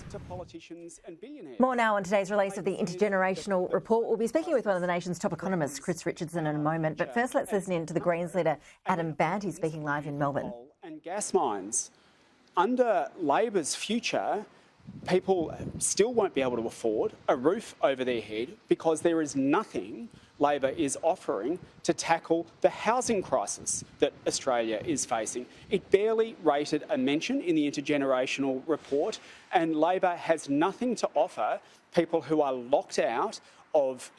to politicians and billionaires. More now on today's release of the Intergenerational report. We'll be speaking with one of the nation's top economists, Chris Richardson, in a moment. But first, let's listen in to the Greens leader, Adam Bandt. He's speaking live in Melbourne. And gas mines. Under Labor's future, people still won't be able to afford a roof over their head because there is nothing Labor is offering to tackle the housing crisis that Australia is facing. It barely rated a mention in the Intergenerational report, and Labor has nothing to offer people who are locked out of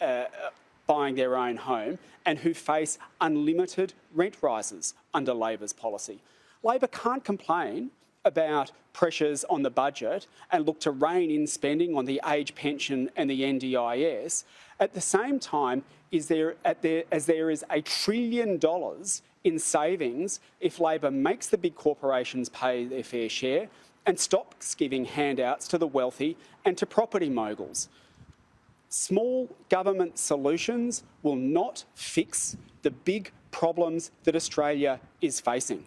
buying their own home and who face unlimited rent rises under Labor's policy. Labor can't complain about pressures on the budget and look to rein in spending on the age pension and the NDIS. At the same time, as there is $1 trillion in savings if Labor makes the big corporations pay their fair share and stops giving handouts to the wealthy and to property moguls. Small government solutions will not fix the big problems that Australia is facing.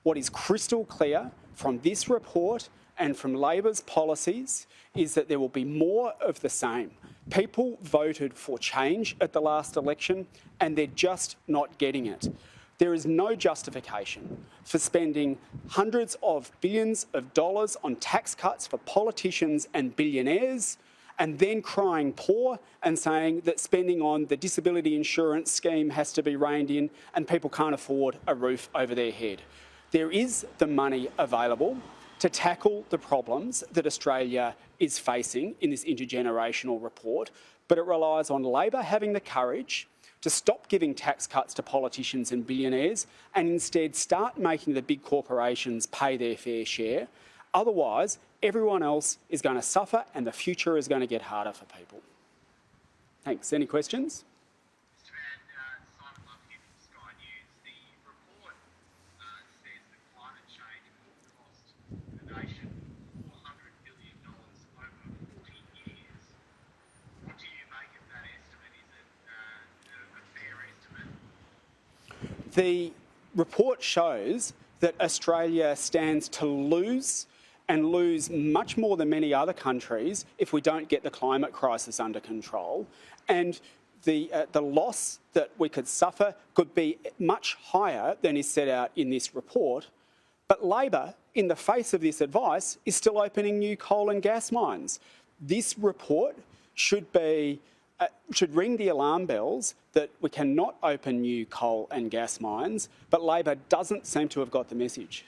What is crystal clear from this report and from Labor's policies is that there will be more of the same. People voted for change at the last election and they're just not getting it. There is no justification for spending hundreds of billions of dollars on tax cuts for politicians and billionaires and then crying poor and saying that spending on the disability insurance scheme has to be reined in and people can't afford a roof over their head. There is the money available to tackle the problems that Australia is facing in this intergenerational report, but it relies on Labor having the courage to stop giving tax cuts to politicians and billionaires and instead start making the big corporations pay their fair share. Otherwise, everyone else is going to suffer and the future is going to get harder for people. Thanks. Any questions? The report shows that Australia stands to lose and lose much more than many other countries if we don't get the climate crisis under control. And the loss that we could suffer could be much higher than is set out in this report. But Labor, in the face of this advice, is still opening new coal and gas mines. This report should ring the alarm bells that we cannot open new coal and gas mines, but Labor doesn't seem to have got the message.